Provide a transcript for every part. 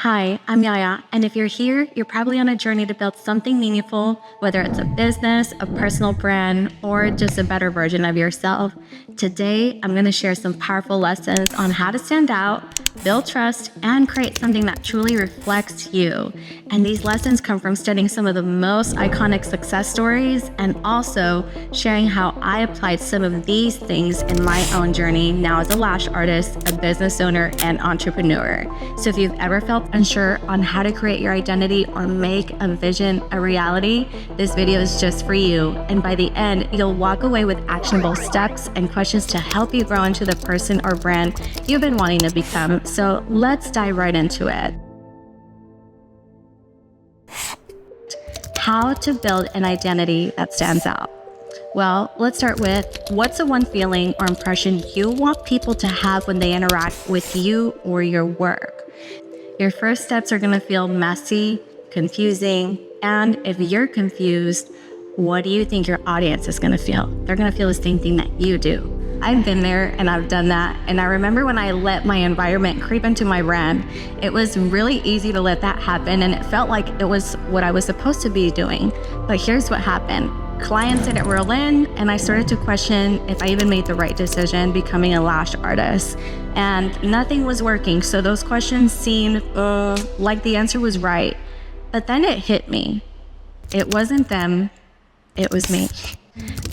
Hi, I'm Yaya, and if you're here, you're probably on a journey to build something meaningful, whether it's a business, a personal brand, or just a better version of yourself. Today, I'm going to share some powerful lessons on how to stand out, build trust, and create something that truly reflects you. And these lessons come from studying some of the most iconic success stories and also sharing how I applied some of these things in my own journey now as a lash artist, a business owner, and entrepreneur. So if you've ever felt unsure on how to create your identity or make a vision a reality, this video is just for you. And by the end, you'll walk away with actionable steps and questions to help you grow into the person or brand you've been wanting to become. So let's dive right into it. How to build an identity that stands out. Well, let's start with what's the one feeling or impression you want people to have when they interact with you or your work? Your first steps are going to feel messy, confusing, and if you're confused, what do you think your audience is going to feel? They're going to feel the same thing that you do. I've been there and I've done that. And I remember when I let my environment creep into my brand, it was really easy to let that happen. And it felt like it was what I was supposed to be doing. But here's what happened. Clients didn't roll in, and I started to question if I even made the right decision becoming a lash artist. And nothing was working. So those questions seemed like the answer was right. But then it hit me. It wasn't them, it was me.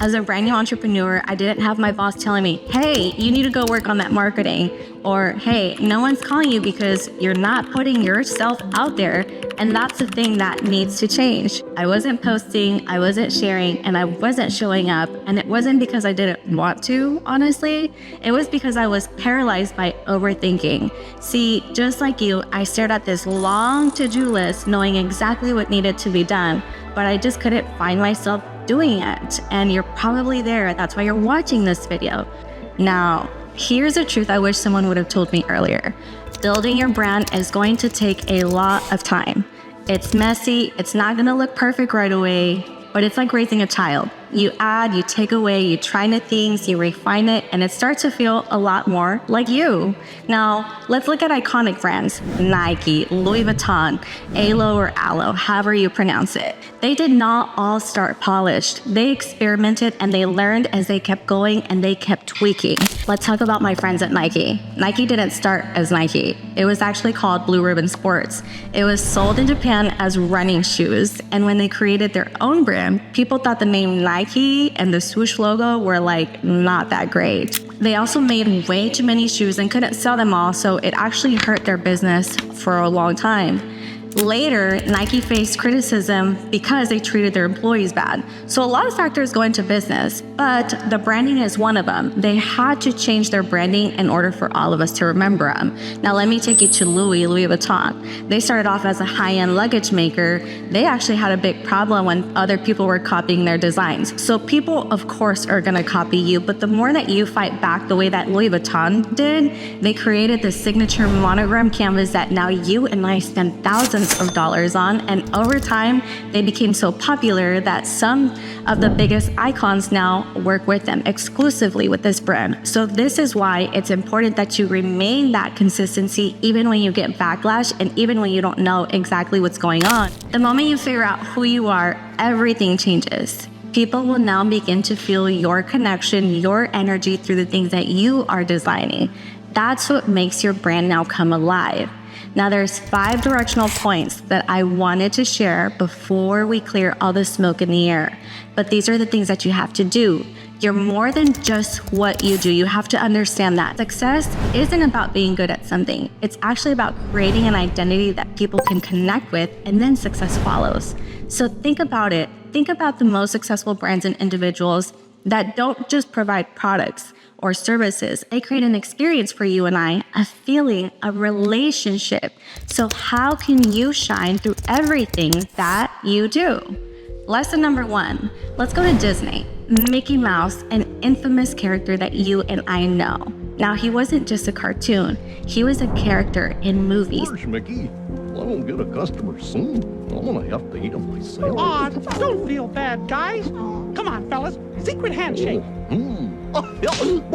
As a brand new entrepreneur, I didn't have my boss telling me, hey, you need to go work on that marketing. Or, hey, no one's calling you because you're not putting yourself out there. And that's the thing that needs to change. I wasn't posting, I wasn't sharing, and I wasn't showing up. And it wasn't because I didn't want to, honestly. It was because I was paralyzed by overthinking. See, just like you, I stared at this long to-do list knowing exactly what needed to be done, but I just couldn't find myself doing it. And you're probably there. That's why you're watching this video. Now, here's a truth I wish someone would have told me earlier. Building your brand is going to take a lot of time. It's messy. It's not going to look perfect right away, but it's like raising a child. You add, you take away, you try new things, you refine it, and it starts to feel a lot more like you. Now, let's look at iconic brands. Nike, Louis Vuitton, Alo or Aloe, however you pronounce it. They did not all start polished. They experimented and they learned as they kept going and they kept tweaking. Let's talk about my friends at Nike. Nike didn't start as Nike. It was actually called Blue Ribbon Sports. It was sold in Japan as running shoes. And when they created their own brand, people thought the name Nike and the swoosh logo were like not that great. They also made way too many shoes and couldn't sell them all, so it actually hurt their business for a long time. Later, Nike faced criticism because they treated their employees bad. So a lot of factors go into business, but the branding is one of them. They had to change their branding in order for all of us to remember them. Now let me take you to Louis Vuitton. They started off as a high-end luggage maker. They actually had a big problem when other people were copying their designs. So people, of course, are gonna copy you, but the more that you fight back the way that Louis Vuitton did, they created the signature monogram canvas that now you and I spend thousands of dollars on, and over time they became so popular that some of the biggest icons now work with them exclusively with this brand. So this is why it's important that you remain that consistency even when you get backlash and even when you don't know exactly what's going on. The moment you figure out who you are, everything changes. People will now begin to feel your connection, your energy through the things that you are designing. That's what makes your brand now come alive. Now there's 5 directional points that I wanted to share before we clear all the smoke in the air. But these are the things that you have to do. You're more than just what you do. You have to understand that success isn't about being good at something. It's actually about creating an identity that people can connect with, and then success follows. So think about it. Think about the most successful brands and individuals that don't just provide products or services. They create an experience for you and I, a feeling, a relationship. So how can you shine through everything that you do? Lesson number 1, let's go to Disney. Mickey Mouse, an infamous character that you and I know. Now, he wasn't just a cartoon. He was a character in movies. Where's Mickey? Well, I won't get a customer soon. I'm gonna have to eat them myself. Aw, don't feel bad, guys. Come on, fellas. Secret handshake.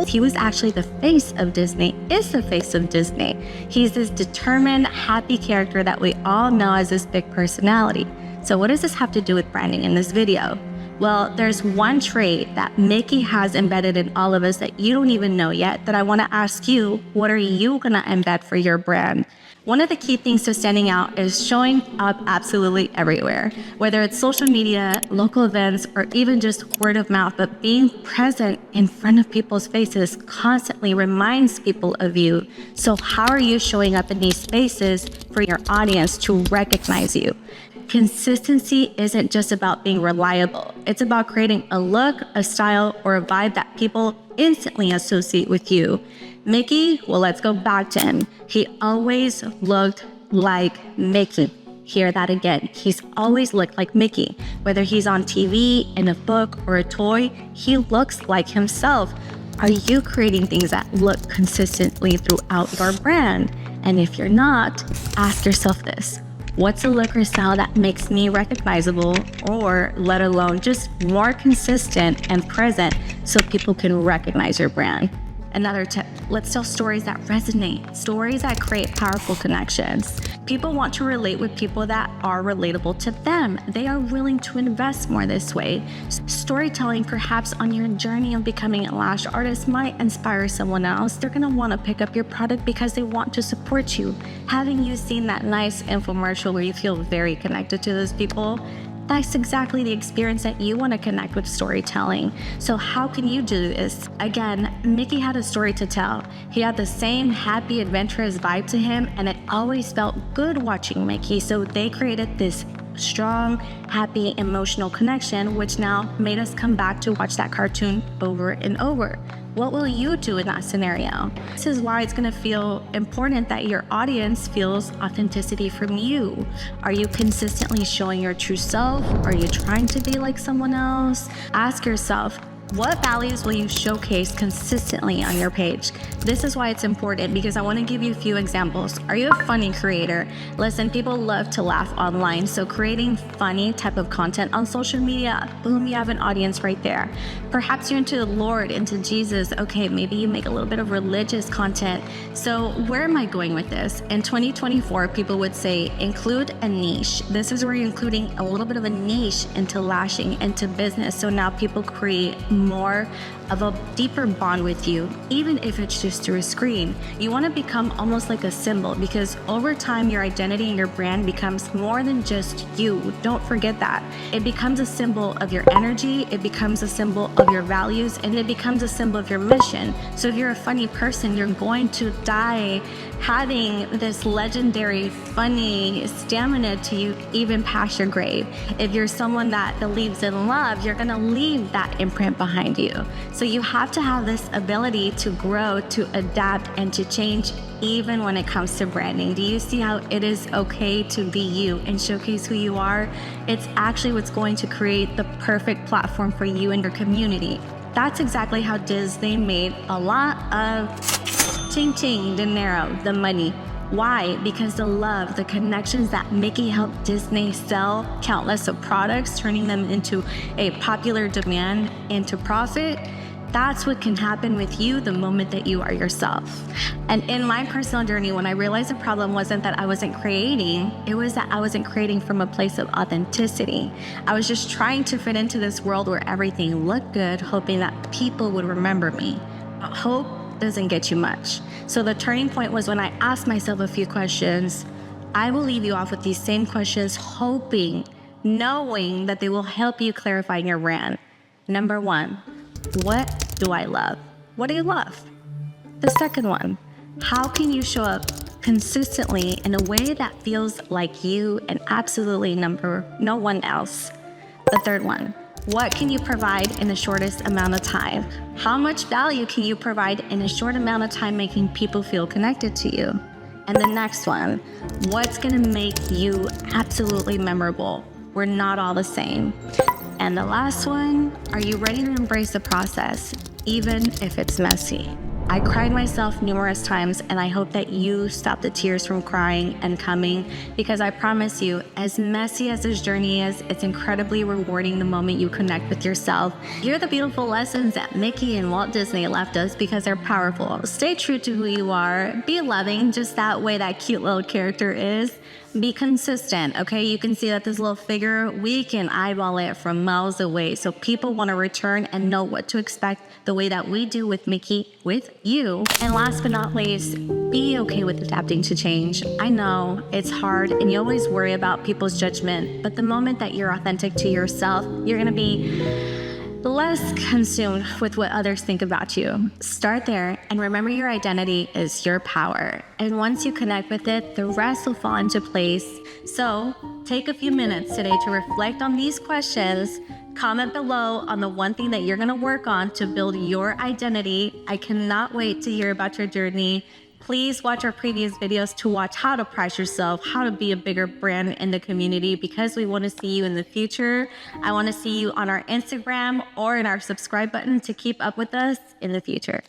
He was actually the face of Disney, is the face of Disney. He's this determined, happy character that we all know as this big personality. So what does this have to do with branding in this video? Well, there's one trait that Mickey has embedded in all of us that you don't even know yet that I want to ask you, what are you going to embed for your brand? One of the key things to standing out is showing up absolutely everywhere, whether it's social media, local events, or even just word of mouth, but being present in front of people's faces constantly reminds people of you. So how are you showing up in these spaces for your audience to recognize you? Consistency isn't just about being reliable. It's about creating a look, a style, or a vibe that people instantly associate with you. Mickey, well, let's go back to him. He always looked like Mickey. Hear that again. He's always looked like Mickey. Whether he's on TV, in a book, or a toy, he looks like himself. Are you creating things that look consistently throughout your brand? And if you're not, ask yourself this. What's a look or style that makes me recognizable, or let alone just more consistent and present so people can recognize your brand? Another tip, let's tell stories that resonate, stories that create powerful connections. People want to relate with people that are relatable to them. They are willing to invest more this way. Storytelling, perhaps on your journey of becoming a lash artist, might inspire someone else. They're gonna wanna pick up your product because they want to support you. Having you seen that nice infomercial where you feel very connected to those people, that's exactly the experience that you want to connect with storytelling. So how can you do this? Again, Mickey had a story to tell. He had the same happy, adventurous vibe to him, and it always felt good watching Mickey. So they created this strong, happy, emotional connection, which now made us come back to watch that cartoon over and over. What will you do in that scenario? This is why it's gonna feel important that your audience feels authenticity from you. Are you consistently showing your true self? Are you trying to be like someone else? Ask yourself, what values will you showcase consistently on your page? This is why it's important, because I want to give you a few examples. Are you a funny creator? Listen, people love to laugh online, so creating funny type of content on social media, boom, you have an audience right there. Perhaps you're into the Lord, into Jesus. Okay, maybe you make a little bit of religious content. So where am I going with this? In 2024, people would say include a niche. This is where you're including a little bit of a niche into lashing, into business. So now people create more of a deeper bond with you, even if it's just through a screen. You want to become almost like a symbol, because over time your identity and your brand becomes more than just you. Don't forget that. It becomes a symbol of your energy, it becomes a symbol of your values, and it becomes a symbol of your mission. So if you're a funny person, you're going to die having this legendary funny stamina to you even past your grave. If you're someone that believes in love, you're going to leave that imprint behind you. So you have to have this ability to grow, to adapt, and to change even when it comes to branding. Do you see how it is okay to be you and showcase who you are? It's actually what's going to create the perfect platform for you and your community. That's exactly how Disney made a lot of ching dinero, the money. Why? Because the love, the connections that Mickey helped Disney sell countless of products, turning them into a popular demand, into profit. That's what can happen with you the moment that you are yourself. And in my personal journey, when I realized the problem wasn't that I wasn't creating, it was that I wasn't creating from a place of authenticity. I was just trying to fit into this world where everything looked good, hoping that people would remember me. But hope doesn't get you much. So the turning point was when I asked myself a few questions. I will leave you off with these same questions, hoping, knowing that they will help you clarify your brand. Number one, what do I love? What do you love? The second one, how can you show up consistently in a way that feels like you and absolutely no one else? The third one, what can you provide in the shortest amount of time? How much value can you provide in a short amount of time, making people feel connected to you? And the next one, what's gonna make you absolutely memorable? We're not all the same. And the last one, are you ready to embrace the process, even if it's messy? I cried myself numerous times, and I hope that you stop the tears from crying and coming, because I promise you, as messy as this journey is, it's incredibly rewarding the moment you connect with yourself. Hear the beautiful lessons that Mickey and Walt Disney left us because they're powerful. Stay true to who you are. Be loving just that way that cute little character is. Be consistent, okay? You can see that this little figure, we can eyeball it from miles away. So people want to return and know what to expect the way that we do with Mickey, with you. And last but not least, be okay with adapting to change. I know it's hard and you always worry about people's judgment, but the moment that you're authentic to yourself, you're going to be less consumed with what others think about you. Start there and remember your identity is your power. And once you connect with it, the rest will fall into place. So take a few minutes today to reflect on these questions. Comment below on the one thing that you're going to work on to build your identity. I cannot wait to hear about your journey. Please watch our previous videos to watch how to price yourself, how to be a bigger brand in the community, because we want to see you in the future. I want to see you on our Instagram or in our subscribe button to keep up with us in the future.